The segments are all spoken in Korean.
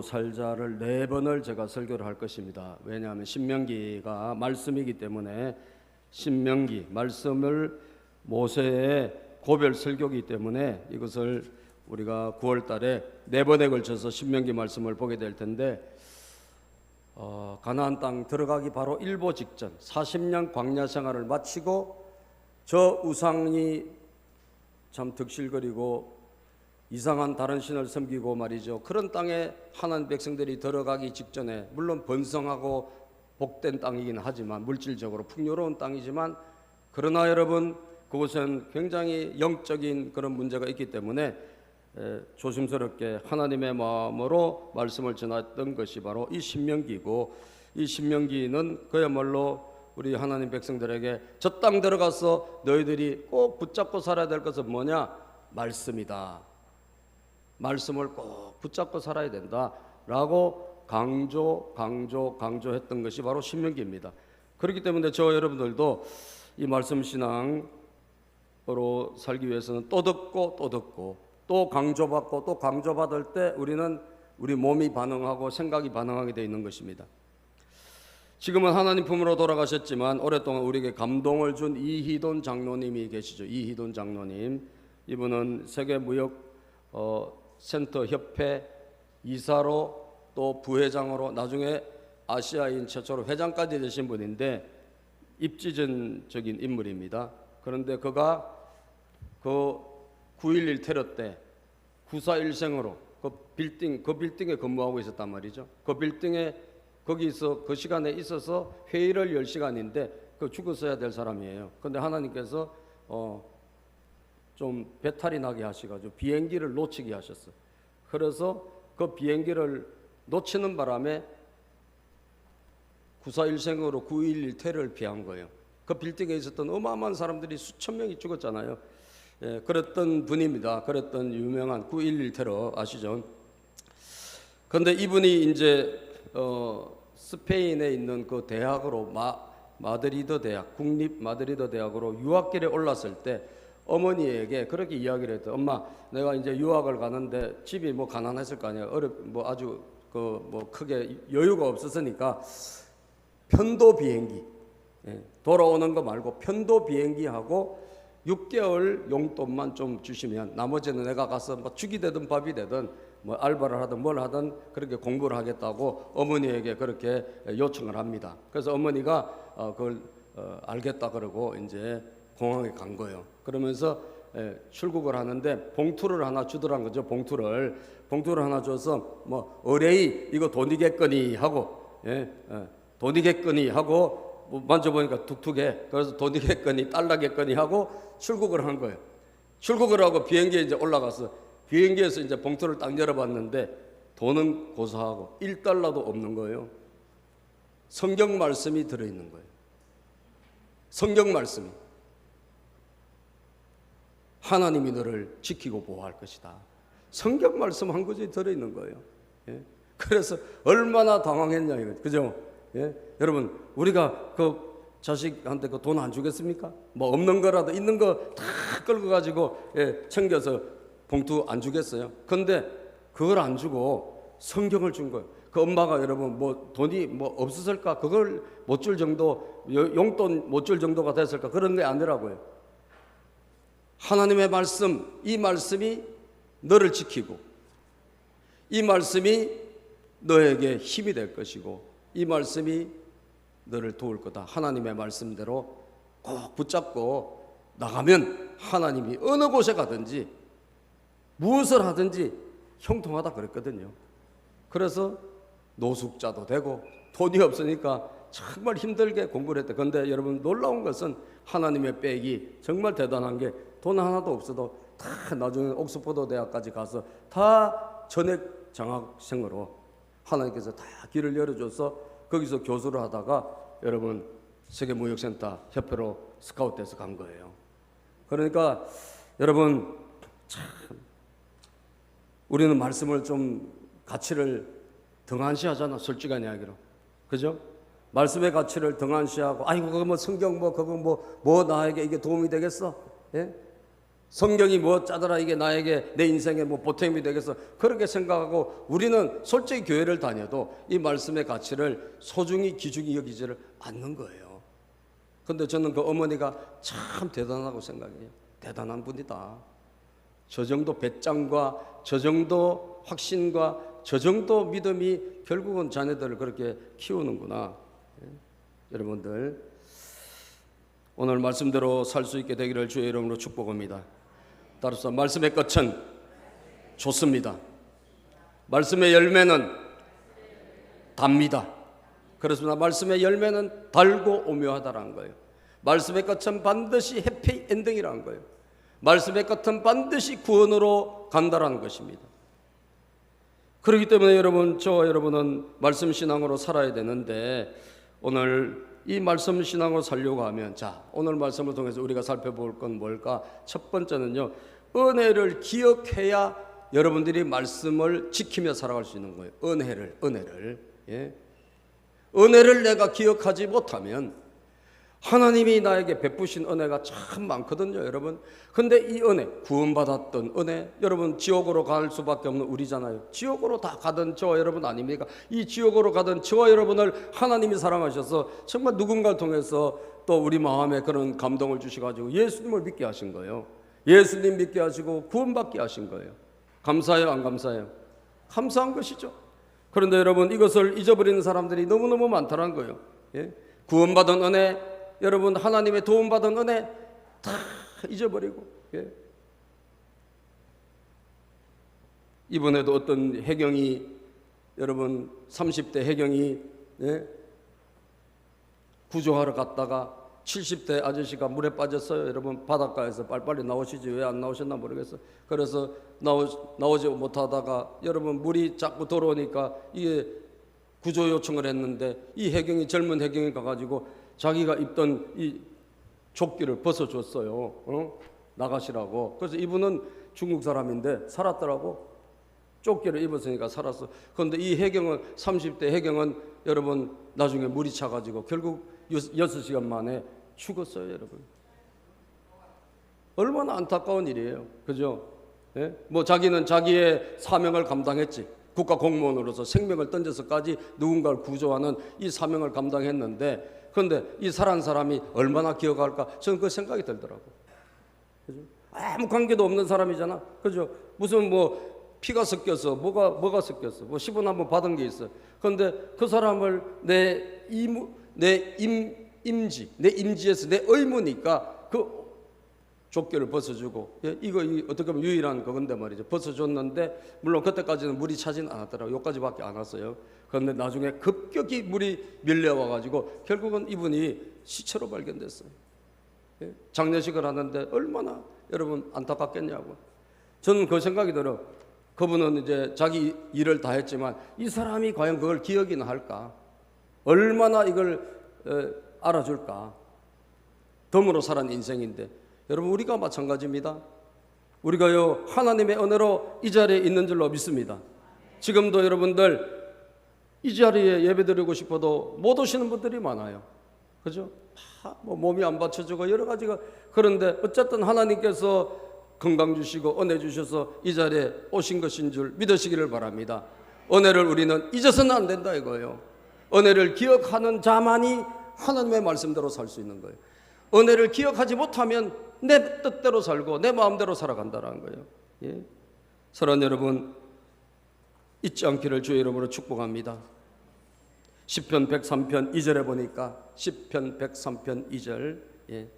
살자를 4번을 제가 설교를 할 것입니다. 왜냐하면 신명기가 말씀이기 때문에, 신명기 말씀을 모세의 고별 설교이기 때문에 이것을 우리가 9월 달에 4번에 걸쳐서 신명기 말씀을 보게 될 텐데, 가나안 땅 들어가기 바로 일보 직전 40년 광야 생활을 마치고 저 우상이 참 득실거리고 이상한 다른 신을 섬기고 말이죠, 그런 땅에 하나님 백성들이 들어가기 직전에, 물론 번성하고 복된 땅이긴 하지만, 물질적으로 풍요로운 땅이지만, 그러나 여러분 그곳은 굉장히 영적인 그런 문제가 있기 때문에 조심스럽게 하나님의 마음으로 말씀을 전했던 것이 바로 이 신명기고, 이 신명기는 그야말로 우리 하나님 백성들에게 저 땅 들어가서 너희들이 꼭 붙잡고 살아야 될 것은 뭐냐? 말씀이다. 말씀을 꼭 붙잡고 살아야 된다라고 강조했던 것이 바로 신명기입니다. 그렇기 때문에 저 여러분들도 이 말씀 신앙으로 살기 위해서는 또 듣고 또 듣고 또 강조받고 또 강조받을 때 우리는 우리 몸이 반응하고 생각이 반응하게 되어 있는 것입니다. 지금은 하나님 품으로 돌아가셨지만 오랫동안 우리에게 감동을 준 이희돈 장로님이 계시죠. 이희돈 장로님, 이분은 세계무역센터 협회 이사로 또 부회장으로 나중에 아시아인 최초로 회장까지 되신 분인데 입지전적인 인물입니다. 그런데 그가 그 9.11 테러 때 9.4일생으로 그 빌딩에 근무하고 있었단 말이죠. 그 빌딩에 거기서 그 시간에 있어서 회의를 10시간인데 그 죽었어야 될 사람이에요. 그런데 하나님께서 좀 배탈이 나게 하셔가지고 비행기를 놓치게 하셨어요. 그래서 그 비행기를 놓치는 바람에 9.4일생으로 9.11 테러를 피한 거예요. 그 빌딩에 있었던 어마어마한 사람들이 수천 명이 죽었잖아요. 예, 그랬던 분입니다. 그랬던 유명한 9.11 테러 아시죠? 그런데 이분이 이제 스페인에 있는 그 대학으로 마드리드 대학, 국립 마드리드 대학으로 유학길에 올랐을 때 어머니에게 그렇게 이야기를 했대. 엄마, 내가 이제 유학을 가는데 집이 뭐 가난했을 거 아니야. 아주 크게 여유가 없었으니까 편도 비행기, 돌아오는 거 말고 편도 비행기하고 6개월 용돈만 좀 주시면 나머지는 내가 가서 뭐 죽이 되든 밥이 되든 뭐 알바를 하든 뭘 하든 그렇게 공부를 하겠다고 어머니에게 그렇게 요청을 합니다. 그래서 어머니가 그걸 알겠다 그러고 이제 공항에 간 거예요. 그러면서 출국을 하는데 봉투를 하나 주더란 거죠. 봉투를 하나 줘서 뭐 의뢰이 이거 돈이겠거니 하고, 돈이겠거니 하고 만져보니까 툭툭해. 그래서 돈이겠거니 달러겠거니 하고 출국을 한 거예요. 출국을 하고 비행기에 이제 올라가서 비행기에서 이제 봉투를 딱 열어봤는데 돈은 고사하고 1달러도 없는 거예요. 성경 말씀이 들어있는 거예요. 성경 말씀이. 하나님이 너를 지키고 보호할 것이다. 성경 말씀 한 구절이 들어있는 거예요. 그래서 얼마나 당황했냐 이거죠. 그죠? 여러분, 우리가 그 자식한테 그 돈 안 주겠습니까? 뭐 없는 거라도 있는 거 다 끌고 가지고 챙겨서 봉투 안 주겠어요? 근데 그걸 안 주고 성경을 준 거예요. 그 엄마가 여러분 뭐 돈이 뭐 없었을까? 그걸 못 줄 정도, 용돈 못 줄 정도가 됐을까? 그런 게 아니라고요. 하나님의 말씀, 이 말씀이 너를 지키고 이 말씀이 너에게 힘이 될 것이고 이 말씀이 너를 도울 거다. 하나님의 말씀대로 꼭 붙잡고 나가면 하나님이 어느 곳에 가든지 무엇을 하든지 형통하다 그랬거든요. 그래서 노숙자도 되고 돈이 없으니까 정말 힘들게 공부를 했대. 그런데 여러분 놀라운 것은 하나님의 백이 정말 대단한 게 돈 하나도 없어도 다 나중에 옥스퍼드 대학까지 가서 다 전액 장학생으로 하나님께서 다 길을 열어줘서 거기서 교수를 하다가 여러분 세계무역센터 협회로 스카웃돼서 간 거예요. 그러니까 여러분 참 우리는 말씀을 좀 가치를 등한시하잖아. 솔직한 이야기로. 그죠? 말씀의 가치를 등한시하고 아이고 그거 뭐 성경 뭐 그거 뭐 나에게 이게 도움이 되겠어? 예? 성경이 뭐 짜더라 이게 나에게 내 인생에 뭐 보탬이 되겠어 그렇게 생각하고 우리는 솔직히 교회를 다녀도 이 말씀의 가치를 소중히 귀중히 여기지를 않는 거예요. 그런데 저는 그 어머니가 참 대단하다고 생각해요. 대단한 분이다. 저 정도 배짱과 저 정도 확신과 저 정도 믿음이 결국은 자녀들을 그렇게 키우는구나. 여러분들 오늘 말씀대로 살 수 있게 되기를 주의 이름으로 축복합니다. 따라서 말씀의 끝은 좋습니다. 말씀의 열매는 답니다. 그렇습니다. 말씀의 열매는 달고 오묘하다라는 거예요. 말씀의 끝은 반드시 해피 엔딩이라는 거예요. 말씀의 끝은 반드시 구원으로 간다라는 것입니다. 그렇기 때문에 여러분, 저와 여러분은 말씀 신앙으로 살아야 되는데 오늘 이 말씀 신앙으로 살려고 하면 자, 오늘 말씀을 통해서 우리가 살펴볼 건 뭘까? 첫 번째는요, 은혜를 기억해야 여러분들이 말씀을 지키며 살아갈 수 있는 거예요. 은혜를. 예. 은혜를 내가 기억하지 못하면 하나님이 나에게 베푸신 은혜가 참 많거든요, 여러분. 근데 이 은혜, 구원받았던 은혜, 여러분 지옥으로 갈 수밖에 없는 우리잖아요. 지옥으로 다 가던 저와 여러분 아닙니까? 이 지옥으로 가던 저와 여러분을 하나님이 사랑하셔서 정말 누군가를 통해서 또 우리 마음에 그런 감동을 주셔가지고 예수님을 믿게 하신 거예요. 예수님 믿게 하시고 구원받게 하신 거예요. 감사해요, 안 감사해요? 감사한 것이죠. 그런데 여러분, 이것을 잊어버리는 사람들이 너무너무 많다는 거예요. 예? 구원받은 은혜, 여러분 하나님의 도움받은 은혜 다 잊어버리고, 예? 이번에도 어떤 해경이, 여러분 30대 해경이, 예? 구조하러 갔다가 70대 아저씨가 물에 빠졌어요. 여러분 바닷가에서 빨리빨리 나오시지 왜 안 나오셨나 모르겠어요. 그래서 나오지 못하다가 여러분 물이 자꾸 들어오니까 이게 구조 요청을 했는데 이 해경이, 젊은 해경이 가가지고 자기가 입던 이 조끼를 벗어줬어요. 나가시라고. 그래서 이분은 중국 사람인데 살았더라고. 조끼를 입었으니까 살았어. 그런데 이 해경은, 30대 해경은 여러분 나중에 물이 차가지고 결국 6시간 만에 죽었어요, 여러분. 얼마나 안타까운 일이에요. 그죠? 예? 뭐 자기는 자기의 사명을 감당했지. 국가 공무원으로서 생명을 던져서까지 누군가를 구조하는 이 사명을 감당했는데, 그런데 이 살아난 사람이 얼마나 기억할까? 저는 그 생각이 들더라고. 그죠? 아무 관계도 없는 사람이잖아. 그죠? 무슨 뭐 피가 섞여서 뭐가 섞였어? 뭐 10원 한번 받은 게 있어. 그런데 그 사람을 내 임지에서 내 의무니까 그 조끼를 벗어주고, 예, 이거 어떻게 보면 유일한 그건데 말이죠. 벗어줬는데 물론 그때까지는 물이 차진 않았더라고요. 여기까지밖에 안 왔어요. 그런데 나중에 급격히 물이 밀려와가지고 결국은 이분이 시체로 발견됐어요. 예? 장례식을 하는데 얼마나 여러분 안타깝겠냐고. 저는 그 생각이 들어. 그분은 이제 자기 일을 다 했지만 이 사람이 과연 그걸 기억이나 할까? 얼마나 이걸 알아줄까? 덤으로 살은 인생인데, 여러분 우리가 마찬가지입니다. 우리가요 하나님의 은혜로 이 자리에 있는 줄로 믿습니다. 지금도 여러분들 이 자리에 예배드리고 싶어도 못 오시는 분들이 많아요. 그죠? 뭐 몸이 안 받쳐주고 여러 가지가. 그런데 어쨌든 하나님께서 건강 주시고 은혜 주셔서 이 자리에 오신 것인 줄 믿으시기를 바랍니다. 은혜를 우리는 잊어서는 안 된다 이거예요. 은혜를 기억하는 자만이 하나님의 말씀대로 살 수 있는 거예요. 은혜를 기억하지 못하면 내 뜻대로 살고 내 마음대로 살아간다는 거예요. 예? 사랑하는 여러분, 잊지 않기를 주의 이름으로 축복합니다. 시편 103편 2절에 보니까, 시편 103편 2절, 예.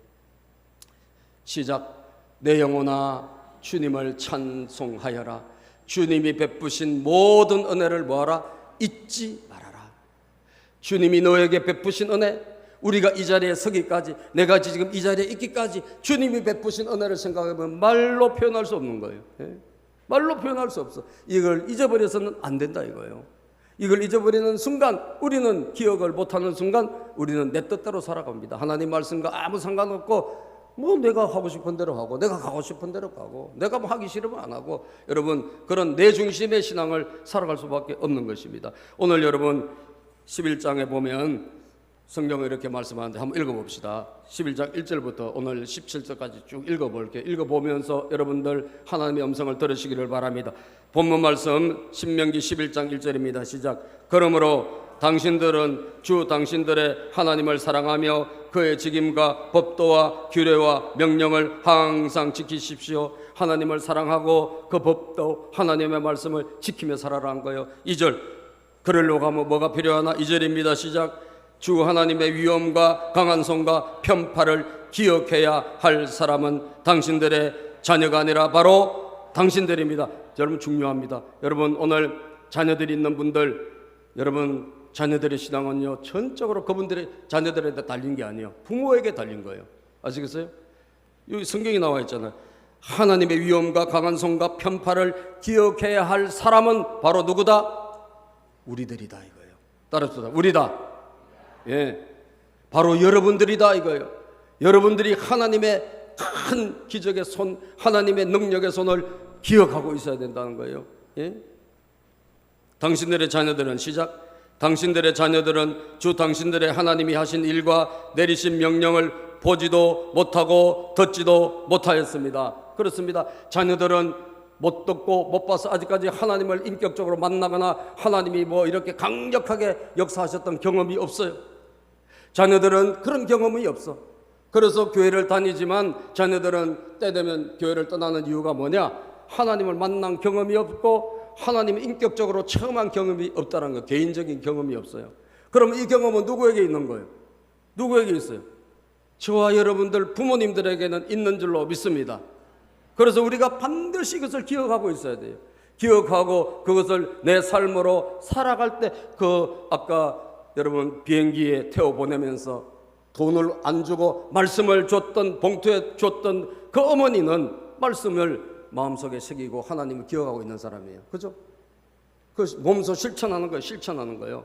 시작. 내 영혼아 주님을 찬송하여라. 주님이 베푸신 모든 은혜를 뭐하라? 잊지 말아라. 주님이 너에게 베푸신 은혜, 우리가 이 자리에 서기까지, 내가 지금 이 자리에 있기까지 주님이 베푸신 은혜를 생각하면 말로 표현할 수 없는 거예요. 예? 말로 표현할 수 없어. 이걸 잊어버려서는 안 된다 이거예요. 이걸 잊어버리는 순간, 우리는 기억을 못하는 순간 우리는 내 뜻대로 살아갑니다. 하나님 말씀과 아무 상관없고 뭐 내가 하고 싶은 대로 하고 내가 가고 싶은 대로 가고 내가 뭐 하기 싫으면 안 하고, 여러분 그런 내 중심의 신앙을 살아갈 수밖에 없는 것입니다. 오늘 여러분 11장에 보면 성경을 이렇게 말씀하는데 한번 읽어봅시다. 11장 1절부터 오늘 17절까지 쭉 읽어볼게요. 읽어보면서 여러분들 하나님의 음성을 들으시기를 바랍니다. 본문 말씀 신명기 11장 1절입니다. 시작. 그러므로 당신들은 주 당신들의 하나님을 사랑하며 그의 직임과 법도와 규례와 명령을 항상 지키십시오. 하나님을 사랑하고 그 법도 하나님의 말씀을 지키며 살아라는 거예요. 2절. 그러려고 하면 뭐가 필요하나? 2절입니다. 시작. 주 하나님의 위엄과 강한 손과 편파를 기억해야 할 사람은 당신들의 자녀가 아니라 바로 당신들입니다. 여러분 중요합니다. 여러분 오늘 자녀들이 있는 분들, 여러분 자녀들의 신앙은요 전적으로 그분들의 자녀들에게 달린 게 아니에요. 부모에게 달린 거예요. 아시겠어요? 여기 성경이 나와 있잖아요. 하나님의 위엄과 강한 손과 편파를 기억해야 할 사람은 바로 누구다? 우리들이다 이거예요. 따라서 우리다. 예, 바로 여러분들이다 이거예요. 여러분들이 하나님의 큰 기적의 손, 하나님의 능력의 손을 기억하고 있어야 된다는 거예요. 예? 당신들의 자녀들은 시작. 당신들의 자녀들은 주 당신들의 하나님이 하신 일과 내리신 명령을 보지도 못하고 듣지도 못하였습니다. 그렇습니다. 자녀들은 못 듣고 못 봐서 아직까지 하나님을 인격적으로 만나거나 하나님이 뭐 이렇게 강력하게 역사하셨던 경험이 없어요. 자녀들은 그런 경험이 없어. 그래서 교회를 다니지만 자녀들은 때 되면 교회를 떠나는 이유가 뭐냐? 하나님을 만난 경험이 없고 하나님을 인격적으로 체험한 경험이 없다는 거. 개인적인 경험이 없어요. 그럼 이 경험은 누구에게 있는 거예요? 누구에게 있어요? 저와 여러분들 부모님들에게는 있는 줄로 믿습니다. 그래서 우리가 반드시 그것을 기억하고 있어야 돼요. 기억하고 그것을 내 삶으로 살아갈 때 그 아까 여러분 비행기에 태워 보내면서 돈을 안 주고 말씀을 줬던 봉투에 줬던 그 어머니는 말씀을 마음속에 새기고 하나님을 기억하고 있는 사람이에요. 그죠? 그 몸소 실천하는 거예요. 실천하는 거예요.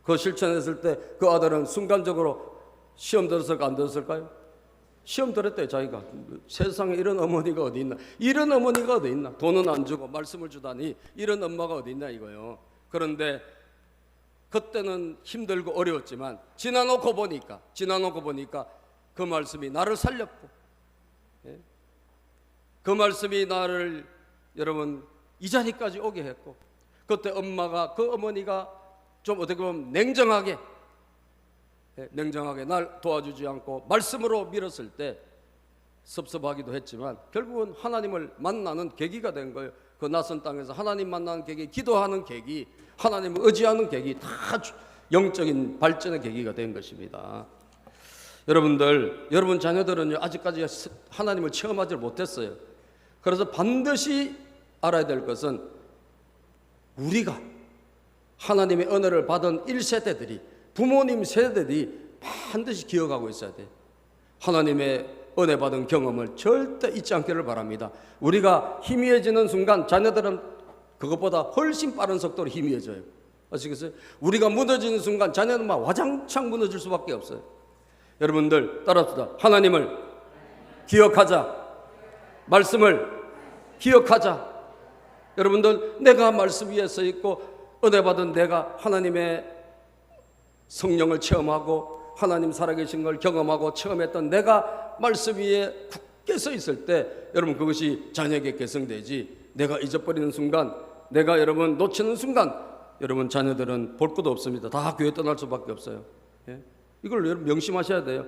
그 실천했을 때 그 아들은 순간적으로 시험 들었을까 안 들었을까요? 시험 들었대요. 자기가. 세상에 이런 어머니가 어디 있나? 이런 어머니가 어디 있나? 돈은 안 주고 말씀을 주다니 이런 엄마가 어디 있나 이거요. 그런데 그때는 힘들고 어려웠지만 지나놓고 보니까 그 말씀이 나를 살렸고, 예? 그 말씀이 나를 여러분 이 자리까지 오게 했고, 그때 엄마가 그 어머니가 좀 어떻게 보면 냉정하게 날 도와주지 않고 말씀으로 밀었을 때 섭섭하기도 했지만 결국은 하나님을 만나는 계기가 된 거예요. 그 낯선 땅에서 하나님 만나는 계기, 기도하는 계기, 하나님을 의지하는 계기, 다 영적인 발전의 계기가 된 것입니다. 여러분 자녀들은요 아직까지 하나님을 체험하지 못했어요. 그래서 반드시 알아야 될 것은 우리가 하나님의 은혜를 받은 1세대들이, 부모님 세대들이 반드시 기억하고 있어야 돼요. 하나님의 은혜 받은 경험을 절대 잊지 않기를 바랍니다. 우리가 희미해지는 순간 자녀들은 그것보다 훨씬 빠른 속도로 희미해져요. 아시겠어요? 우리가 무너지는 순간 자녀는 막 와장창 무너질 수밖에 없어요. 여러분들 따라합시다. 하나님을 기억하자. 말씀을 기억하자. 여러분들 내가 말씀 위에 서 있고 은혜 받은 내가 하나님의 성령을 체험하고 하나님 살아계신 걸 경험하고 체험했던 내가 말씀 위에 굳게 서 있을 때 여러분 그것이 자녀에게 개성되지, 내가 잊어버리는 순간, 내가 여러분 놓치는 순간 여러분 자녀들은 볼 것도 없습니다. 다 교회 떠날 수밖에 없어요. 예? 이걸 여러분 명심하셔야 돼요.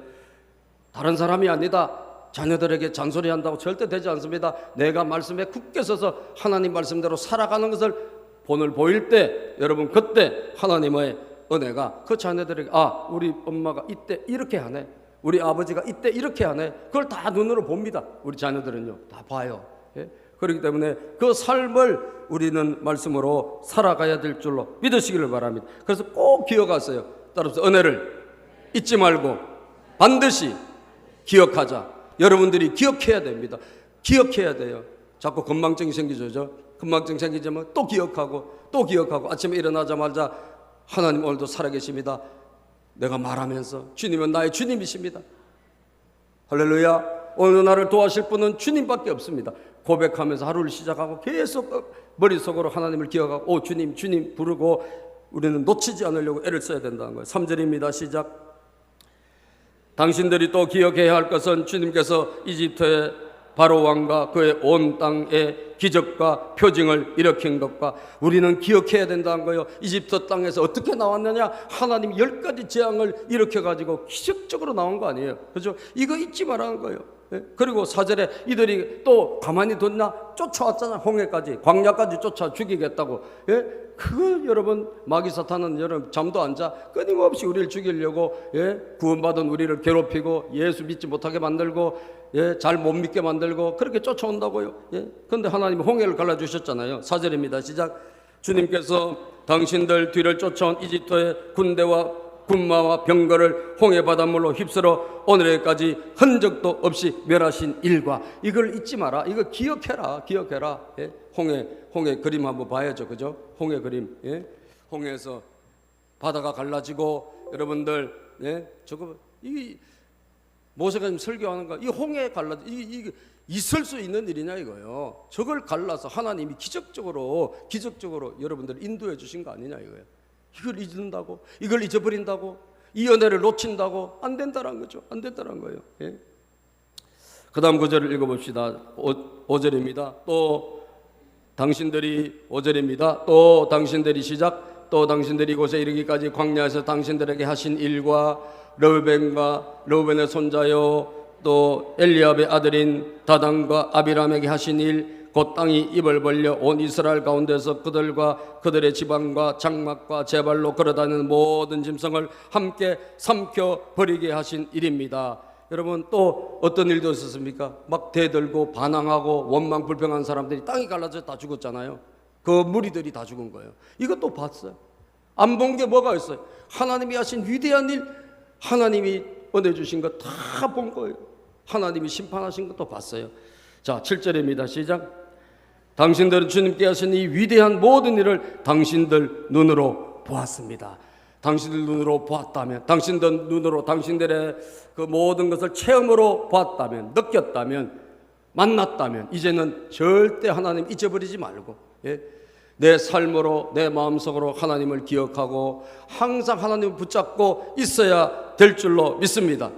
다른 사람이 아니다. 자녀들에게 잔소리한다고 절대 되지 않습니다. 내가 말씀에 굳게 서서 하나님 말씀대로 살아가는 것을 본을 보일 때 여러분 그때 하나님의 은혜가 그 자녀들에게 우리 엄마가 이때 이렇게 하네, 우리 아버지가 이때 이렇게 하네, 그걸 다 눈으로 봅니다. 우리 자녀들은요 다 봐요. 예? 그렇기 때문에 그 삶을 우리는 말씀으로 살아가야 될 줄로 믿으시기를 바랍니다. 그래서 꼭 기억하세요. 따라서 은혜를 잊지 말고 반드시 기억하자. 여러분들이 기억해야 됩니다. 기억해야 돼요. 자꾸 건망증이 생기죠. 건망증 생기자면 또 기억하고 아침에 일어나자마자 하나님 오늘도 살아계십니다. 내가 말하면서 주님은 나의 주님이십니다. 할렐루야. 오늘 나를 도와실 분은 주님밖에 없습니다. 고백하면서 하루를 시작하고 계속 머릿속으로 하나님을 기억하고 주님 부르고 우리는 놓치지 않으려고 애를 써야 된다는 거예요. 3절입니다. 시작. 당신들이 또 기억해야 할 것은 주님께서 이집트의 바로 왕과 그의 온 땅에 기적과 표징을 일으킨 것과 우리는 기억해야 된다는 거예요. 이집트 땅에서 어떻게 나왔느냐? 하나님이 10가지 재앙을 일으켜가지고 기적적으로 나온 거 아니에요. 그죠? 이거 잊지 말라는 거예요. 그리고 4절에 이들이 또 가만히 뒀나? 쫓아왔잖아. 홍해까지, 광야까지 쫓아 죽이겠다고. 그거 여러분, 마귀 사탄은 여러분 잠도 안 자. 끊임없이 우리를 죽이려고 구원받은 우리를 괴롭히고 예수 믿지 못하게 만들고 잘 못 믿게 만들고 그렇게 쫓아온다고요. 그런데 하나님이 홍해를 갈라주셨잖아요. 4절입니다. 시작. 주님께서 당신들 뒤를 쫓아온 이집트의 군대와 군마와 병거를 홍해 바닷물로 휩쓸어 오늘까지 흔적도 없이 멸하신 일과, 이걸 잊지 마라. 이거 기억해라. 홍해 그림 한번 봐야죠. 그죠? 홍해 그림. 홍해에서 바다가 갈라지고 여러분들 저거 이 모세가 지금 설교하는 거, 이 홍해 갈라지 이게 있을 수 있는 일이냐 이거예요. 저걸 갈라서 하나님이 기적적으로 여러분들 인도해 주신 거 아니냐 이거예요. 이걸 잊는다고, 이걸 잊어버린다고, 이 은혜를 놓친다고 안 된다는 거죠. 안 된다는 거예요. 그 다음 구절을 읽어봅시다. 5절입니다. 또 당신들이 5절입니다. 또 당신들이 시작. 또 당신들이 이곳에 이르기까지 광야에서 당신들에게 하신 일과 르우벤의 손자요 또 엘리압의 아들인 다단과 아비람에게 하신 일, 곧 땅이 입을 벌려 온 이스라엘 가운데서 그들과 그들의 지방과 장막과 제발로 걸어다니는 모든 짐승을 함께 삼켜 버리게 하신 일입니다. 여러분, 또 어떤 일도 있었습니까? 막 대들고 반항하고 원망 불평한 사람들이 땅이 갈라져 다 죽었잖아요. 그 무리들이 다 죽은 거예요. 이것도 봤어요. 안 본 게 뭐가 있어요? 하나님이 하신 위대한 일, 하나님이 은혜 주신 거 다 본 거예요. 하나님이 심판하신 것도 봤어요. 자, 7절입니다. 시작. 당신들은 주님께 하신 이 위대한 모든 일을 당신들 눈으로 보았습니다. 당신들 눈으로 보았다면, 당신들 눈으로 당신들의 그 모든 것을 체험으로 보았다면, 느꼈다면, 만났다면 이제는 절대 하나님 잊어버리지 말고 내 삶으로, 내 마음속으로 하나님을 기억하고 항상 하나님을 붙잡고 있어야 될 줄로 믿습니다.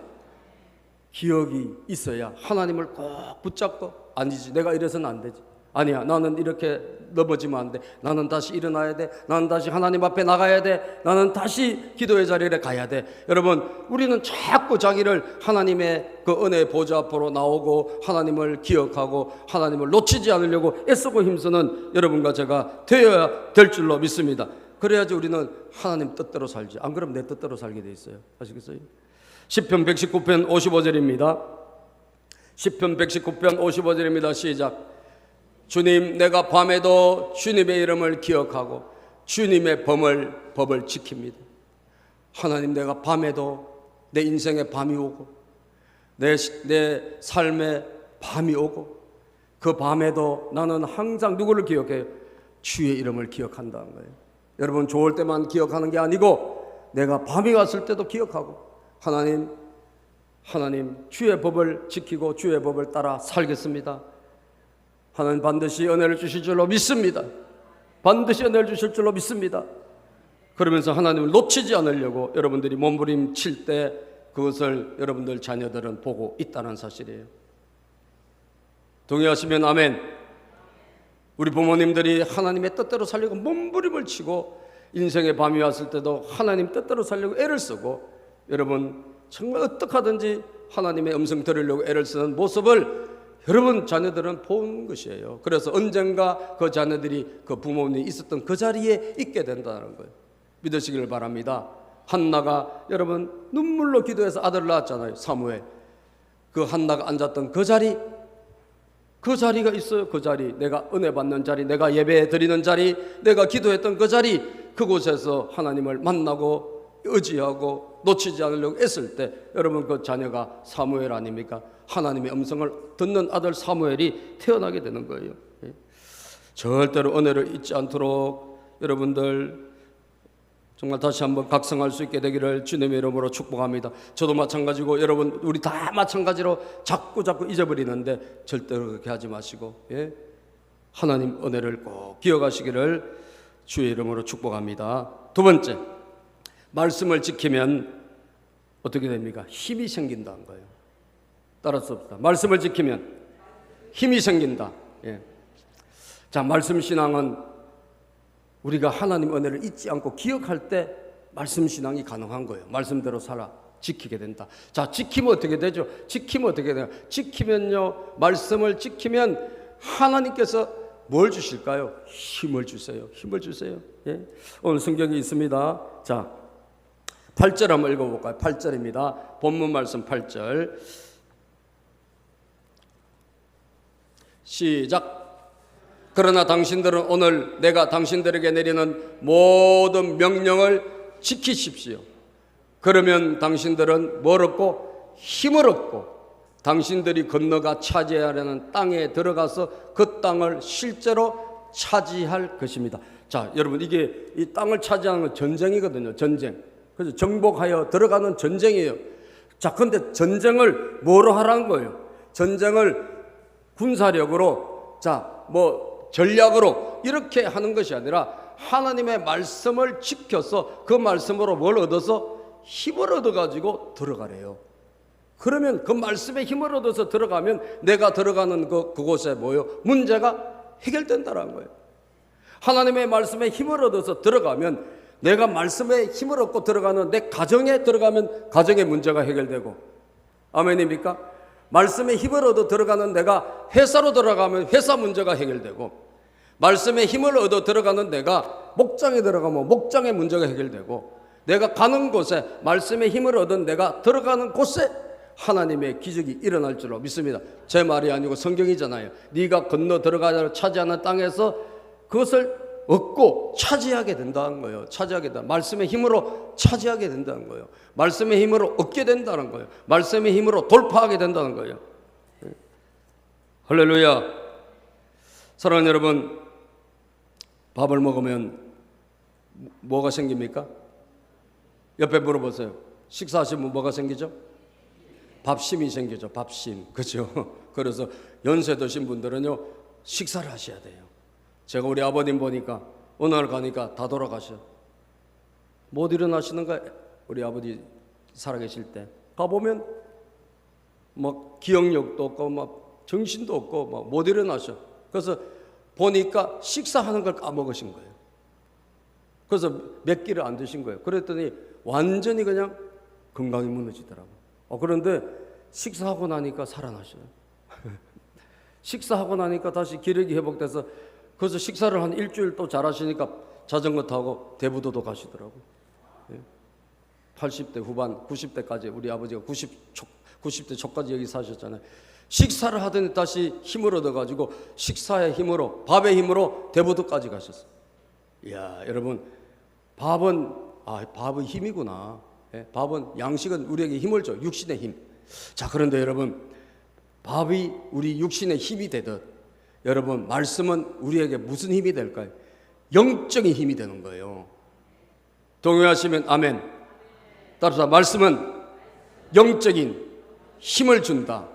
기억이 있어야 하나님을 꼭 붙잡고, 아니지 내가 이래서는 안 되지, 아니야 나는 이렇게 넘어지면 안 돼, 나는 다시 일어나야 돼, 나는 다시 하나님 앞에 나가야 돼, 나는 다시 기도의 자리에 가야 돼. 여러분, 우리는 자꾸 자기를 하나님의 그 은혜 보좌 앞으로 나오고 하나님을 기억하고 하나님을 놓치지 않으려고 애쓰고 힘쓰는 여러분과 제가 되어야 될 줄로 믿습니다. 그래야지 우리는 하나님 뜻대로 살지, 안 그러면 내 뜻대로 살게 돼 있어요. 아시겠어요? 시편 119편 55절입니다. 시편 119편 55절입니다. 시작. 주님, 내가 밤에도 주님의 이름을 기억하고 주님의 법을 지킵니다. 하나님, 내가 밤에도 내 인생에 밤이 오고 내 삶에 밤이 오고 그 밤에도 나는 항상 누구를 기억해요? 주의 이름을 기억한다는 거예요. 여러분, 좋을 때만 기억하는 게 아니고 내가 밤이 왔을 때도 기억하고 하나님 주의 법을 지키고 주의 법을 따라 살겠습니다. 하나님 반드시 은혜를 주실 줄로 믿습니다. 반드시 은혜를 주실 줄로 믿습니다. 그러면서 하나님을 놓치지 않으려고 여러분들이 몸부림칠 때 그것을 여러분들 자녀들은 보고 있다는 사실이에요. 동의하시면 아멘. 우리 부모님들이 하나님의 뜻대로 살려고 몸부림을 치고 인생의 밤이 왔을 때도 하나님 뜻대로 살려고 애를 쓰고, 여러분 정말 어떻게 하든지 하나님의 음성 들으려고 애를 쓰는 모습을 여러분 자녀들은 본 것이에요. 그래서 언젠가 그 자녀들이 그 부모님이 있었던 그 자리에 있게 된다는 거예요. 믿으시길 바랍니다. 한나가 여러분 눈물로 기도해서 아들을 낳았잖아요. 사무엘. 그 한나가 앉았던 그 자리가 있어요. 그 자리, 내가 은혜 받는 자리, 내가 예배 드리는 자리, 내가 기도했던 그 자리, 그곳에서 하나님을 만나고 의지하고 놓치지 않으려고 애쓸 때 여러분 그 자녀가 사무엘 아닙니까? 하나님의 음성을 듣는 아들 사무엘이 태어나게 되는 거예요. 절대로 은혜를 잊지 않도록 여러분들 정말 다시 한번 각성할 수 있게 되기를 주님의 이름으로 축복합니다. 저도 마찬가지고 여러분 우리 다 마찬가지로 자꾸 잊어버리는데 절대로 그렇게 하지 마시고 하나님 은혜를 꼭 기억하시기를 주의 이름으로 축복합니다. 두 번째, 말씀을 지키면 어떻게 됩니까? 힘이 생긴다는 거예요. 따라서 봅시다. 말씀을 지키면 힘이 생긴다. 예. 자, 말씀 신앙은 우리가 하나님 은혜를 잊지 않고 기억할 때 말씀 신앙이 가능한 거예요. 말씀대로 살아 지키게 된다. 자, 지키면 어떻게 되죠? 지키면 어떻게 돼요? 지키면요, 말씀을 지키면 하나님께서 뭘 주실까요? 힘을 주세요. 힘을 주세요. 예? 오늘 성경이 있습니다. 자, 8절 한번 읽어볼까요? 8절입니다. 본문 말씀 8절 시작. 그러나 당신들은 오늘 내가 당신들에게 내리는 모든 명령을 지키십시오. 그러면 당신들은 뭘 얻고? 힘을 얻고 당신들이 건너가 차지하려는 땅에 들어가서 그 땅을 실제로 차지할 것입니다. 자, 여러분, 이게 이 땅을 차지하는 건 전쟁이거든요. 전쟁. 그래서 정복하여 들어가는 전쟁이에요. 자, 근데 전쟁을 뭐로 하라는 거예요? 전쟁을 군사력으로, 자, 뭐 전략으로 이렇게 하는 것이 아니라 하나님의 말씀을 지켜서 그 말씀으로 뭘 얻어서 힘을 얻어가지고 들어가래요. 그러면 그 말씀에 힘을 얻어서 들어가면 내가 들어가는 그곳에 뭐요? 문제가 해결된다는 거예요. 하나님의 말씀에 힘을 얻어서 들어가면 내가 말씀에 힘을 얻고 들어가는 내 가정에 들어가면 가정의 문제가 해결되고, 아멘입니까? 말씀에 힘을 얻어 들어가는 내가 회사로 들어가면 회사 문제가 해결되고, 말씀에 힘을 얻어 들어가는 내가 목장에 들어가면 목장의 문제가 해결되고, 내가 가는 곳에 말씀에 힘을 얻은 내가 들어가는 곳에 하나님의 기적이 일어날 줄로 믿습니다. 제 말이 아니고 성경이잖아요. 네가 건너 들어가서 차지하는 땅에서 그것을 얻고 차지하게 된다는 거예요. 차지하게 된다. 말씀의 힘으로 차지하게 된다는 거예요. 말씀의 힘으로 얻게 된다는 거예요. 말씀의 힘으로 돌파하게 된다는 거예요. 할렐루야. 사랑하는 여러분, 밥을 먹으면 뭐가 생깁니까? 옆에 물어보세요. 식사하시면 뭐가 생기죠? 밥심이 생기죠. 밥심. 그렇죠? 그래서 연세 드신 분들은요, 식사를 하셔야 돼요. 제가 우리 아버님 보니까 어느 날 가니까 다 돌아가셔. 못 일어나시는가? 우리 아버지 살아계실 때 가보면 막 기억력도 없고 막 정신도 없고 막 못 일어나셔. 그래서 보니까 식사하는 걸 까먹으신 거예요. 그래서 몇 끼를 안 드신 거예요. 그랬더니 완전히 그냥 건강이 무너지더라고요. 그런데 식사하고 나니까 살아나셔요. 식사하고 나니까 다시 기력이 회복돼서, 그래서 식사를 한 일주일 또 잘하시니까 자전거 타고 대부도도 가시더라고요. 80대 후반, 90대까지 우리 아버지가 90대 초까지 여기 사셨잖아요. 식사를 하더니 다시 힘을 얻어가지고 식사의 힘으로, 밥의 힘으로 대부도까지 가셨어요. 이야, 여러분, 밥은 힘이구나. 밥은, 양식은 우리에게 힘을 줘. 육신의 힘. 자, 그런데 여러분, 밥이 우리 육신의 힘이 되듯 여러분, 말씀은 우리에게 무슨 힘이 될까요? 영적인 힘이 되는 거예요. 동의하시면 아멘. 따라서 말씀은 영적인 힘을 준다.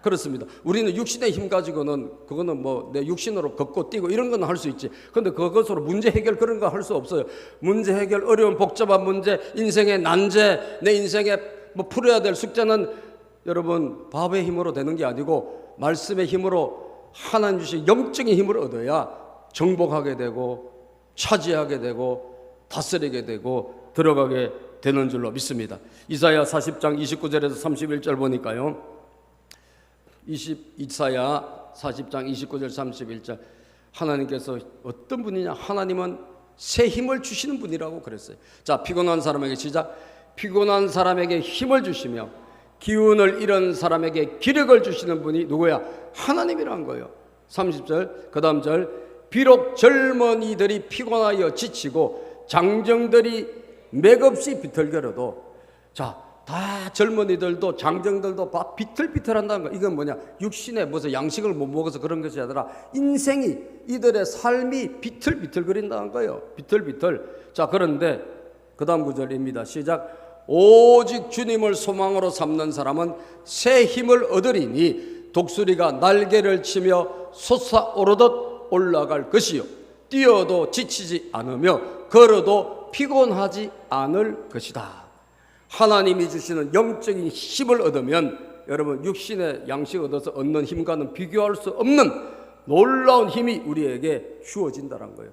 그렇습니다. 우리는 육신의 힘 가지고는, 그거는 뭐 내 육신으로 걷고 뛰고 이런 건 할 수 있지. 근데 그것으로 문제 해결 그런 거 할 수 없어요. 문제 해결, 어려운 복잡한 문제, 인생의 난제, 내 인생에 뭐 풀어야 될 숙제는 여러분 밥의 힘으로 되는 게 아니고 말씀의 힘으로, 하나님 주신 영적인 힘을 얻어야 정복하게 되고 차지하게 되고 다스리게 되고 들어가게 되는 줄로 믿습니다. 이사야 40장 29절에서 31절 보니까요, 이사야 40장 29절 31절 하나님께서 어떤 분이냐? 하나님은 새 힘을 주시는 분이라고 그랬어요. 자, 피곤한 사람에게 시작. 피곤한 사람에게 힘을 주시며 기운을 잃은 사람에게 기력을 주시는 분이 누구야? 하나님이란 거예요. 30절 그 다음 절, 비록 젊은이들이 피곤하여 지치고 장정들이 맥없이 비틀거려도, 자, 다 젊은이들도 장정들도 막 비틀비틀한다는 거. 이건 뭐냐? 육신에 무슨 양식을 못 먹어서 그런 것이 아니라 인생이, 이들의 삶이 비틀비틀거린다는 거예요. 비틀비틀. 자, 그런데 그 다음 구절입니다. 시작. 오직 주님을 소망으로 삼는 사람은 새 힘을 얻으리니 독수리가 날개를 치며 솟아오르듯 올라갈 것이요 뛰어도 지치지 않으며 걸어도 피곤하지 않을 것이다. 하나님이 주시는 영적인 힘을 얻으면 여러분 육신의 양식 얻어서 얻는 힘과는 비교할 수 없는 놀라운 힘이 우리에게 주어진다는 거예요.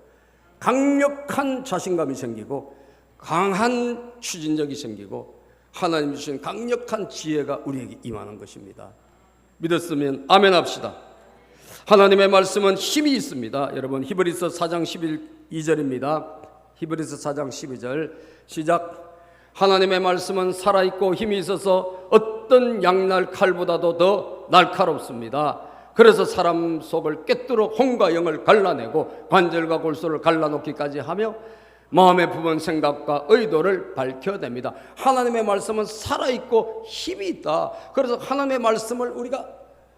강력한 자신감이 생기고 강한 추진력이 생기고 하나님 주신 강력한 지혜가 우리에게 임하는 것입니다. 믿었으면 아멘 합시다. 하나님의 말씀은 힘이 있습니다. 여러분 히브리서 4장 12절입니다. 히브리서 4장 12절 시작. 하나님의 말씀은 살아있고 힘이 있어서 어떤 양날 칼보다도 더 날카롭습니다. 그래서 사람 속을 꿰뚫어 혼과 영을 갈라내고 관절과 골수를 갈라놓기까지 하며 마음의 부분 생각과 의도를 밝혀냅니다. 하나님의 말씀은 살아있고 힘이 있다. 그래서 하나님의 말씀을 우리가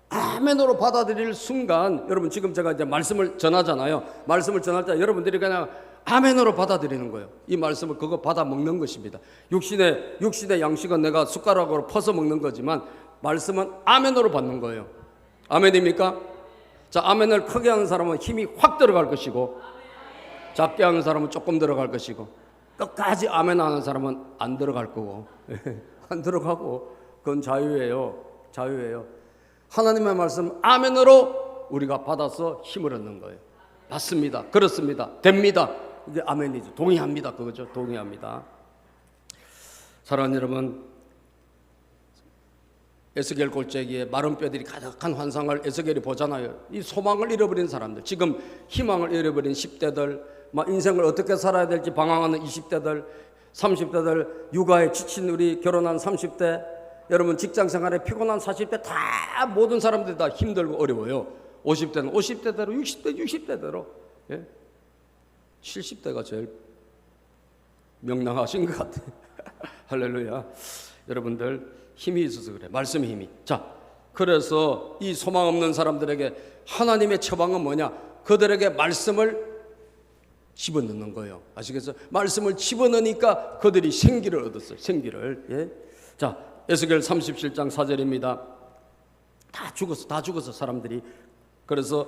아멘으로 받아들일 순간, 여러분 지금 제가 이제 말씀을 전하잖아요. 말씀을 전할 때 여러분들이 그냥 아멘으로 받아들이는 거예요. 이 말씀을 그거 받아 먹는 것입니다. 육신의 양식은 내가 숟가락으로 퍼서 먹는 거지만 말씀은 아멘으로 받는 거예요. 아멘입니까? 자, 아멘을 크게 하는 사람은 힘이 확 들어갈 것이고 작게 하는 사람은 조금 들어갈 것이고 끝까지 아멘 하는 사람은 안 들어갈 거고 안 들어가고 그건 자유예요. 자유예요. 하나님의 말씀 아멘으로 우리가 받아서 힘을 얻는 거예요. 맞습니다. 그렇습니다. 됩니다. 이게 아멘이죠. 동의합니다. 그거죠. 동의합니다. 사랑하는 여러분, 에스겔 골짜기에 마른 뼈들이 가득한 환상을 에스겔이 보잖아요. 이 소망을 잃어버린 사람들, 지금 희망을 잃어버린 10대들, 막 인생을 어떻게 살아야 될지 방황하는 20대들, 30대들, 육아에 지친 우리 결혼한 30대, 여러분 직장생활에 피곤한 40대, 다 모든 사람들이 다 힘들고 어려워요. 50대는 50대대로, 60대 60대대로, 예? 70대가 제일 명랑하신 것 같아요. 할렐루야. 여러분들 힘이 있어서 그래. 말씀의 힘이. 자, 그래서 이 소망 없는 사람들에게 하나님의 처방은 뭐냐? 그들에게 말씀을 집어넣는 거예요. 아시겠어요? 말씀을 집어넣으니까 그들이 생기를 얻었어요. 생기를. 예? 자, 에스겔 37장 4절입니다. 다 죽었어 사람들이. 그래서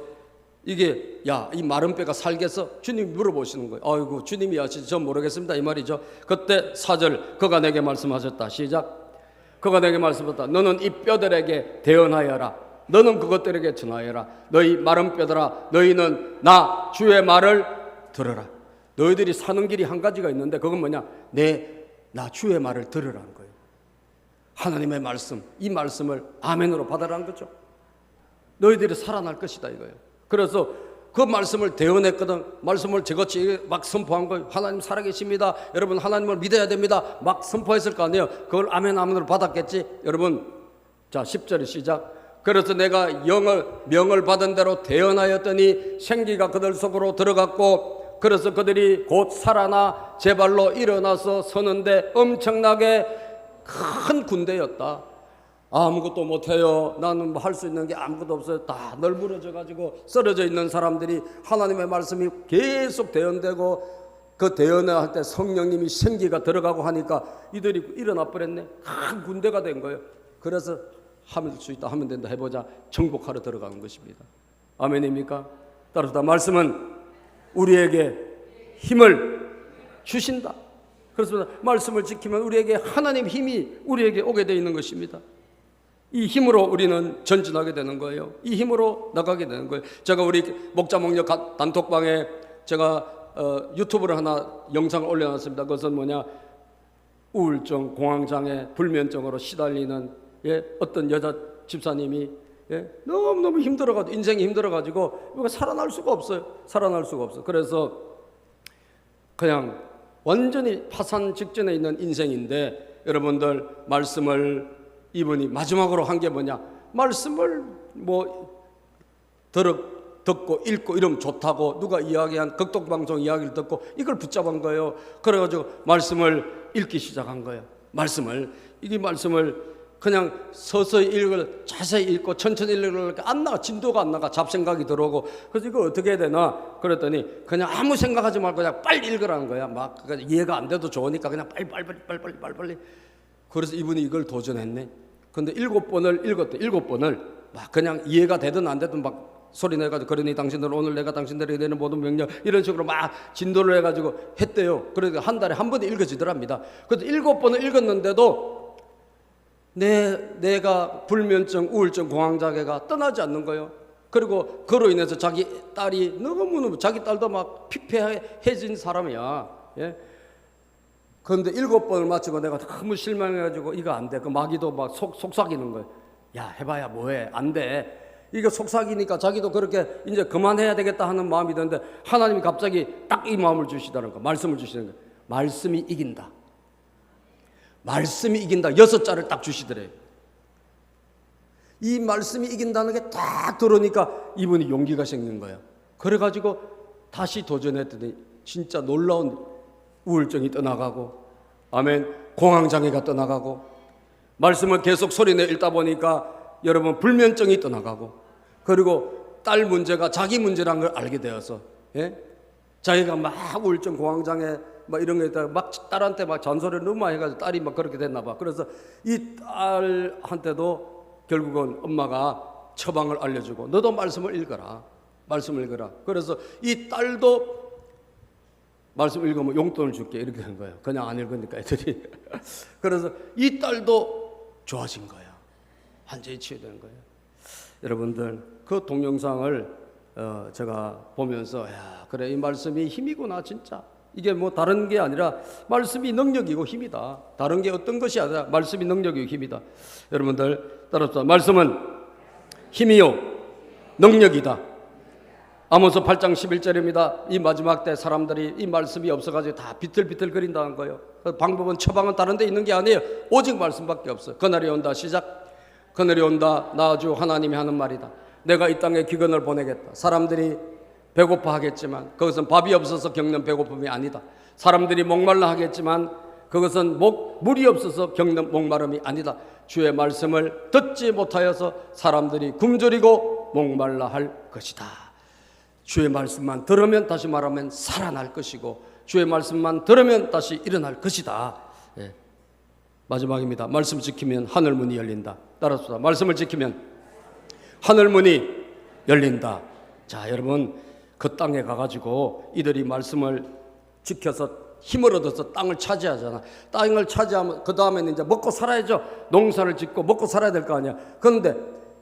이게 이 마른 뼈가 살겠어? 주님 물어보시는 거예요. 아이고 주님이 아시지 전 모르겠습니다 이 말이죠. 그때 4절 그가 내게 말씀하셨다. 시작. 그가 내게 말씀하셨다. 너는 이 뼈들에게 대언하여라. 너는 그것들에게 전하여라. 너희 마른 뼈들아, 너희는 나 주의 말을 들어라. 너희들이 사는 길이 한 가지가 있는데 그건 뭐냐? 나 주의 말을 들으라는 거예요. 하나님의 말씀, 이 말씀을 아멘으로 받아라는 거죠. 너희들이 살아날 것이다 이거예요. 그래서 그 말씀을 대언했거든. 말씀을 저같이 막 선포한 거예요. 하나님 살아계십니다. 여러분 하나님을 믿어야 됩니다. 막 선포했을 거 아니에요. 그걸 아멘으로 받았겠지. 여러분 자 10절에 시작. 그래서 내가 명을 받은 대로 대언하였더니 생기가 그들 속으로 들어갔고 그래서 그들이 곧 살아나 제 발로 일어나서 서는데 엄청나게 큰 군대였다. 아무것도 못해요. 나는 할 수 있는 게 아무것도 없어요. 다 널브러져 가지고 쓰러져 있는 사람들이 하나님의 말씀이 계속 대언되고 그 대언을 할 때 성령님이 생기가 들어가고 하니까 이들이 일어나 버렸네. 큰 군대가 된 거예요. 그래서 할 수 있다 하면 된다 해보자 정복하러 들어가는 것입니다. 아멘입니까? 따라서 말씀은 우리에게 힘을 주신다. 그래서 말씀을 지키면 우리에게 하나님 힘이 우리에게 오게 되어 있는 것입니다. 이 힘으로 우리는 전진하게 되는 거예요. 이 힘으로 나가게 되는 거예요. 제가 우리 목자 목녀 단톡방에 제가 유튜브를 하나 영상을 올려놨습니다. 그것은 뭐냐? 우울증, 공황장애, 불면증으로 시달리는 어떤 여자 집사님이 너무너무 힘들어가지고 인생이 힘들어가지고 우리가 살아날 수가 없어요. 살아날 수가 없어. 그래서 그냥 완전히 파산 직전에 있는 인생인데 여러분들 말씀을 이분이 마지막으로 한 게 뭐냐? 말씀을 듣고 읽고 이러면 좋다고 누가 이야기한 극독방송 이야기를 듣고 이걸 붙잡은 거예요. 그래가지고 말씀을 읽기 시작한 거예요. 이 말씀을 그냥 서서히 자세히 읽고 천천히 읽으니까 안 나가. 진도가 안 나가. 잡생각이 들어오고. 그래서 이거 어떻게 해야 되나? 그랬더니 그냥 아무 생각하지 말고 그냥 빨리 읽으라는 거야. 막 이해가 안 돼도 좋으니까 그냥 빨리. 그래서 이분이 이걸 도전했네. 근데 7번을 읽었대. 7번을 막 그냥 이해가 되든 안 되든 막 소리내가지고 그러니 당신들은 오늘 내가 당신들에게 내는 모든 명령 이런 식으로 막 진도를 해가지고 했대요. 그래서 한 달에 한 번에 읽어지더랍니다. 그래서 7번을 읽었는데도 내가 불면증, 우울증, 공황장애가 떠나지 않는 거예요. 그리고 그로 인해서 자기 딸이 너무너무 자기 딸도 막 피폐해진 사람이야. 예? 그런데 7번을 마치고 내가 너무 실망해가지고 이거 안 돼. 그 마귀도 막 속삭이는 거예요. 야, 해봐야 뭐해. 안 돼. 이거 속삭이니까 자기도 그렇게 이제 그만해야 되겠다 하는 마음이 드는데 하나님이 갑자기 딱 이 마음을 주시다는 거, 말씀을 주시는 거예요. 말씀이 이긴다. 말씀이 이긴다. 6자를 딱 주시더래요. 이 말씀이 이긴다는 게 딱 들어오니까 이분이 용기가 생긴 거예요. 그래가지고 다시 도전했더니 진짜 놀라운 우울증이 떠나가고, 아멘, 공황장애가 떠나가고, 말씀을 계속 소리내 읽다 보니까 여러분 불면증이 떠나가고, 그리고 딸 문제가 자기 문제란 걸 알게 되어서, 예? 자기가 막 우울증, 공황장애 막 이런 거 있다가 막 딸한테 막 잔소리를 너무 많이 해가지고 딸이 막 그렇게 됐나 봐. 그래서 이 딸한테도 결국은 엄마가 처방을 알려주고 너도 말씀을 읽어라. 말씀을 읽어라. 그래서 이 딸도 말씀 읽으면 용돈을 줄게 이렇게 된 거예요. 그냥 안 읽으니까 애들이. 그래서 이 딸도 좋아진 거예요. 완전히 치유된 거예요. 여러분들 그 동영상을 제가 보면서 야, 그래, 이 말씀이 힘이구나. 진짜 이게 뭐 다른 게 아니라 말씀이 능력이고 힘이다. 다른 게 어떤 것이 아니라 말씀이 능력이고 힘이다. 여러분들 따라서 말씀은 힘이요 능력이다. 아모스 8장 11절입니다. 이 마지막 때 사람들이 이 말씀이 없어가지고 다 비틀비틀거린다는 거예요. 방법은 처방은 다른 데 있는 게 아니에요. 오직 말씀밖에 없어요. 그날이 온다. 시작. 그날이 온다. 나 주 하나님이 하는 말이다. 내가 이 땅에 기근을 보내겠다. 사람들이 배고파 하겠지만 그것은 밥이 없어서 겪는 배고픔이 아니다. 사람들이 목말라 하겠지만 그것은 물이 없어서 겪는 목마름이 아니다. 주의 말씀을 듣지 못하여서 사람들이 굶주리고 목말라 할 것이다. 주의 말씀만 들으면, 다시 말하면 살아날 것이고, 주의 말씀만 들으면 다시 일어날 것이다. 예. 마지막입니다. 말씀 지키면 하늘 문이 열린다. 따라서 말씀을 지키면 하늘 문이 열린다. 자, 여러분 그 땅에 가가지고 이들이 말씀을 지켜서 힘을 얻어서 땅을 차지하잖아. 땅을 차지하면 그 다음에는 이제 먹고 살아야죠. 농사를 짓고 먹고 살아야 될 거 아니야. 그런데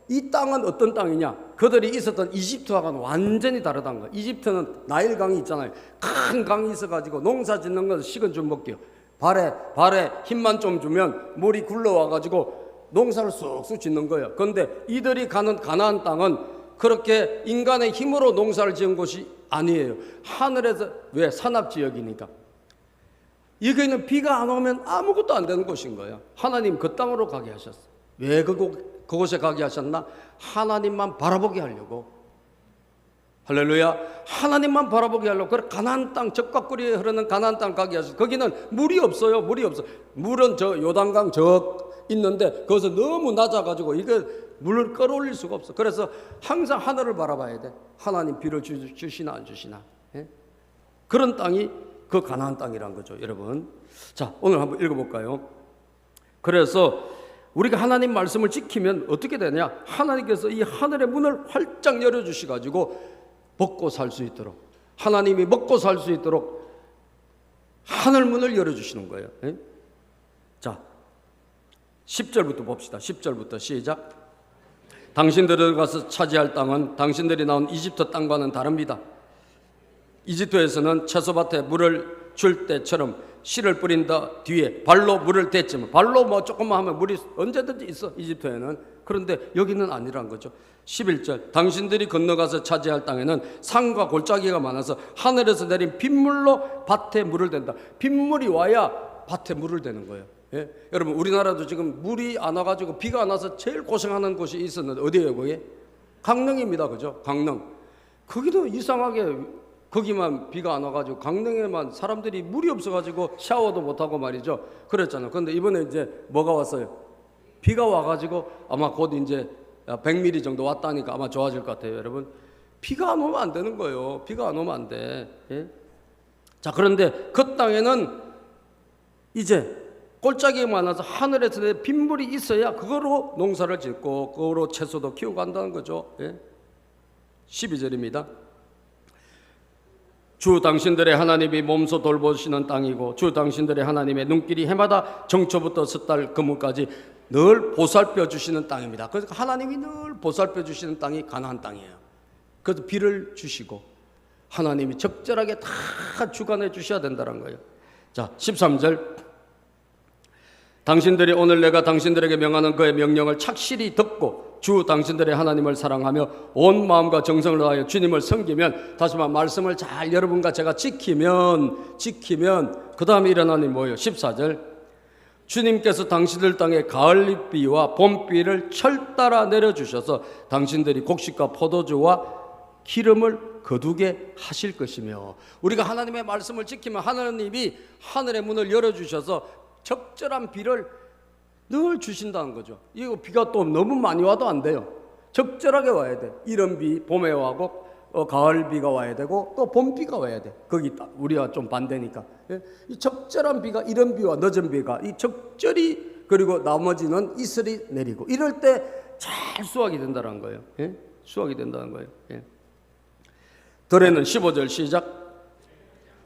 이 땅은 어떤 땅이냐? 그들이 있었던 이집트와는 완전히 다르다는 거야. 이집트는 나일강이 있잖아요. 큰 강이 있어가지고 농사 짓는 것은 식은 좀 먹게요. 발에 힘만 좀 주면 물이 굴러와가지고 농사를 쑥쑥 짓는 거예요. 그런데 이들이 가는 가나안 땅은 그렇게 인간의 힘으로 농사를 지은 곳이 아니에요. 하늘에서, 왜? 산업지역이니까. 여기는 비가 안 오면 아무것도 안 되는 곳인 거예요. 하나님 그 땅으로 가게 하셨어요. 왜 그곳에 가게 하셨나? 하나님만 바라보게 하려고. 할렐루야. 하나님만 바라보게 하려고. 그래, 가나안 땅, 적과 꿀이 흐르는 가나안 땅 가게 하셨어요. 거기는 물이 없어요. 물이 없어. 물은 저 요단강 저 있는데 거기서 너무 낮아가지고 이거 물을 끌어올릴 수가 없어. 그래서 항상 하늘을 바라봐야 돼. 하나님 비를 주시나 안 주시나. 예? 그런 땅이 그 가나안 땅이란 거죠, 여러분. 자, 오늘 한번 읽어볼까요? 그래서 우리가 하나님 말씀을 지키면 어떻게 되냐? 하나님께서 이 하늘의 문을 활짝 열어주셔가지고 먹고 살 수 있도록, 하나님이 먹고 살 수 있도록 하늘 문을 열어주시는 거예요. 예? 자, 10절부터 봅시다. 10절부터 시작. 당신들이 가서 차지할 땅은 당신들이 나온 이집트 땅과는 다릅니다. 이집트에서는 채소밭에 물을 줄 때처럼 씨를 뿌린 뒤에 발로 물을 댔지만, 발로 뭐 조금만 하면 물이 언제든지 있어, 이집트에는. 그런데 여기는 아니란 거죠. 11절. 당신들이 건너가서 차지할 땅에는 산과 골짜기가 많아서 하늘에서 내린 빗물로 밭에 물을 댄다. 빗물이 와야 밭에 물을 대는 거예요. 예? 여러분 우리나라도 지금 물이 안 와가지고 비가 안 와서 제일 고생하는 곳이 있었는데 어디예요? 그게 강릉입니다. 그죠? 강릉. 거기도 이상하게 거기만 비가 안 와가지고 강릉에만 사람들이 물이 없어가지고 샤워도 못하고 말이죠. 그랬잖아요. 그런데 이번에 이제 뭐가 왔어요? 비가 와가지고 아마 곧 이제 100mm 정도 왔다니까 아마 좋아질 것 같아요. 여러분 비가 안 오면 안 되는 거예요. 비가 안 오면 안 돼. 예? 자, 그런데 그 땅에는 이제 골짜기가 많아서 하늘에서 빗물이 있어야 그거로 농사를 짓고 그거로 채소도 키우고 한다는 거죠. 예? 12절입니다. 주 당신들의 하나님이 몸소 돌보시는 땅이고 주 당신들의 하나님의 눈길이 해마다 정초부터 섣달 그물까지 늘 보살펴 주시는 땅입니다. 그래서 하나님이 늘 보살펴 주시는 땅이 가나안 땅이에요. 그래서 비를 주시고 하나님이 적절하게 다 주관해 주셔야 된다는 거예요. 자, 13절. 당신들이 오늘 내가 당신들에게 명하는 그의 명령을 착실히 듣고 주 당신들의 하나님을 사랑하며 온 마음과 정성을 다하여 주님을 섬기면, 다시 말씀을 잘 여러분과 제가 지키면 그 다음에 일어나는 일이 뭐예요? 14절. 주님께서 당신들 땅에 가을비와 봄비를 철따라 내려주셔서 당신들이 곡식과 포도주와 기름을 거두게 하실 것이며, 우리가 하나님의 말씀을 지키면 하나님이 하늘의 문을 열어주셔서 적절한 비를 늘 주신다는 거죠. 이거 비가 또 너무 많이 와도 안 돼요. 적절하게 와야 돼. 이런 비 봄에 와고 가을비가 와야 되고 또 봄비가 와야 돼. 거기 우리가 좀 반대니까. 이 적절한 비가, 이런 비와 늦은 비가 이 적절히, 그리고 나머지는 이슬이 내리고 이럴 때 잘 수확이 된다는 거예요. 수확이 된다는 거예요. 들에는 15절 시작.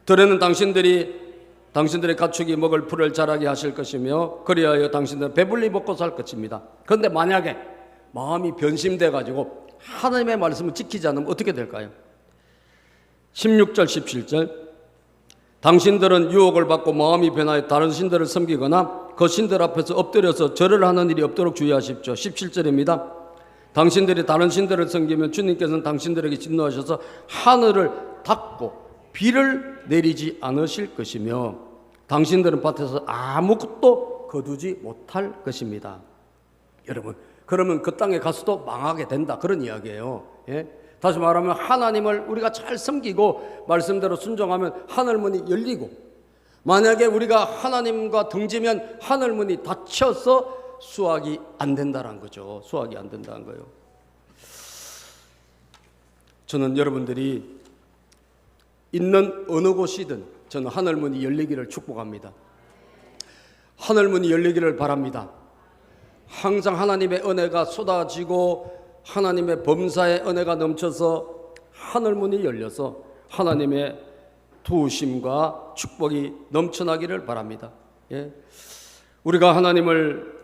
들에는 당신들의 가축이 먹을 풀을 자라게 하실 것이며 그리하여 당신들은 배불리 먹고 살 것입니다. 그런데 만약에 마음이 변심돼 가지고 하나님의 말씀을 지키지 않으면 어떻게 될까요? 16절 17절. 당신들은 유혹을 받고 마음이 변하여 다른 신들을 섬기거나 그 신들 앞에서 엎드려서 절을 하는 일이 없도록 주의하십시오. 17절입니다. 당신들이 다른 신들을 섬기면 주님께서는 당신들에게 진노하셔서 하늘을 닫고 비를 내리지 않으실 것이며 당신들은 밭에서 아무것도 거두지 못할 것입니다. 여러분, 그러면 그 땅에 가서도 망하게 된다, 그런 이야기예요. 다시 말하면 하나님을 우리가 잘 섬기고 말씀대로 순종하면 하늘문이 열리고, 만약에 우리가 하나님과 등지면 하늘문이 닫혀서 수확이 안 된다는 거죠. 수확이 안 된다는 거예요. 저는 여러분들이 있는 어느 곳이든 저는 하늘문이 열리기를 축복합니다. 하늘문이 열리기를 바랍니다. 항상 하나님의 은혜가 쏟아지고 하나님의 범사의 은혜가 넘쳐서 하늘문이 열려서 하나님의 도우심과 축복이 넘쳐나기를 바랍니다. 우리가 하나님을,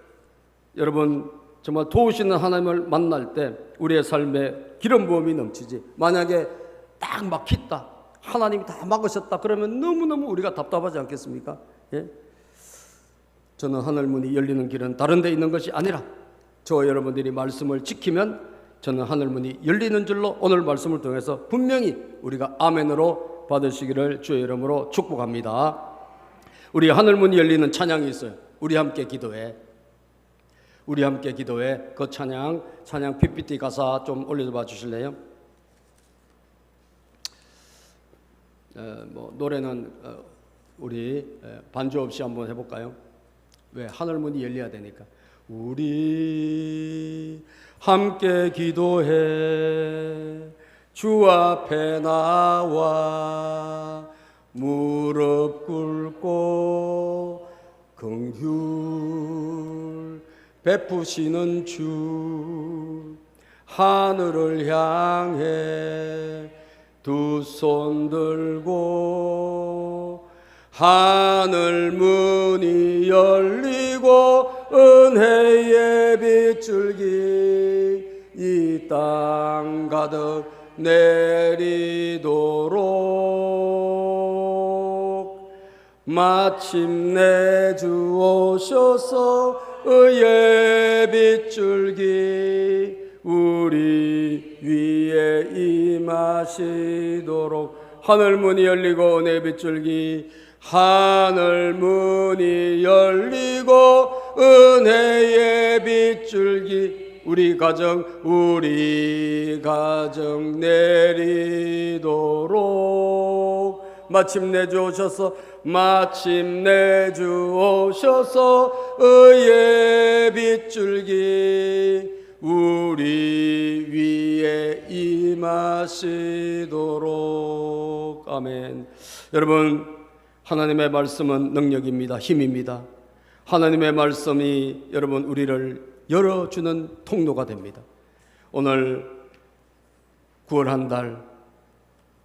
여러분, 정말 도우시는 하나님을 만날 때 우리의 삶에 기름 부음이 넘치지, 만약에 딱 막혔다, 하나님이 다 막으셨다 그러면 너무너무 우리가 답답하지 않겠습니까? 저는 하늘문이 열리는 길은 다른 데 있는 것이 아니라 저와 여러분들이 말씀을 지키면 저는 하늘문이 열리는 줄로 오늘 말씀을 통해서 분명히 우리가 아멘으로 받으시기를 주의 이름으로 축복합니다. 우리 하늘문이 열리는 찬양이 있어요. 우리 함께 기도해. 우리 함께 기도해. 그 찬양 PPT 가사 좀 올려봐 주실래요? 노래는 우리 반주 없이 한번 해볼까요? 왜? 하늘문이 열려야 되니까. 우리 함께 기도해. 주 앞에 나와 무릎 꿇고 긍휼 베푸시는 주, 하늘을 향해 두 손 들고 하늘 문이 열리고 은혜의 빗줄기 이 땅 가득 내리도록 마침내 주 오셔서 의의 빗줄기 우리 위에 임하시도록. 하늘문이 열리고 은혜의 빗줄기, 하늘문이 열리고 은혜의 빗줄기 우리 가정 내리도록. 마침내 주 오셔서 의의 빗줄기 우리 위에 임하시도록. 아멘. 여러분, 하나님의 말씀은 능력입니다. 힘입니다. 하나님의 말씀이 여러분 우리를 열어주는 통로가 됩니다. 오늘 구원한 달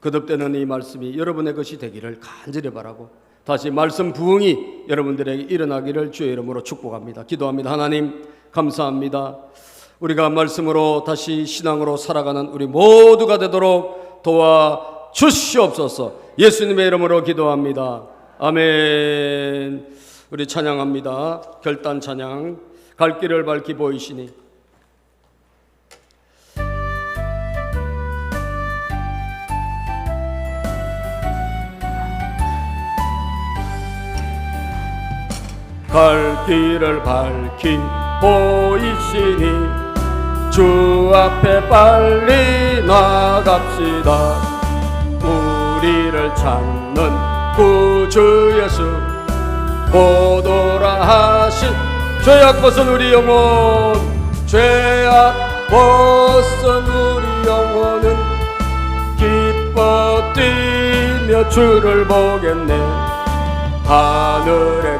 거듭되는 이 말씀이 여러분의 것이 되기를 간절히 바라고 다시 말씀 부흥이 여러분들에게 일어나기를 주의 이름으로 축복합니다. 기도합니다. 하나님 감사합니다. 우리가 말씀으로 다시 신앙으로 살아가는 우리 모두가 되도록 도와주시옵소서. 예수님의 이름으로 기도합니다. 아멘. 우리 찬양합니다. 결단 찬양. 갈 길을 밝히 보이시니. 갈 길을 밝히 보이시니 주 앞에 빨리 나갑시다. 우리를 찾는 구주 예수 보도라 하신 죄악 벗은 우리 영혼, 죄악 벗은 우리 영혼은 기뻐 뛰며 주를 보겠네. 하늘에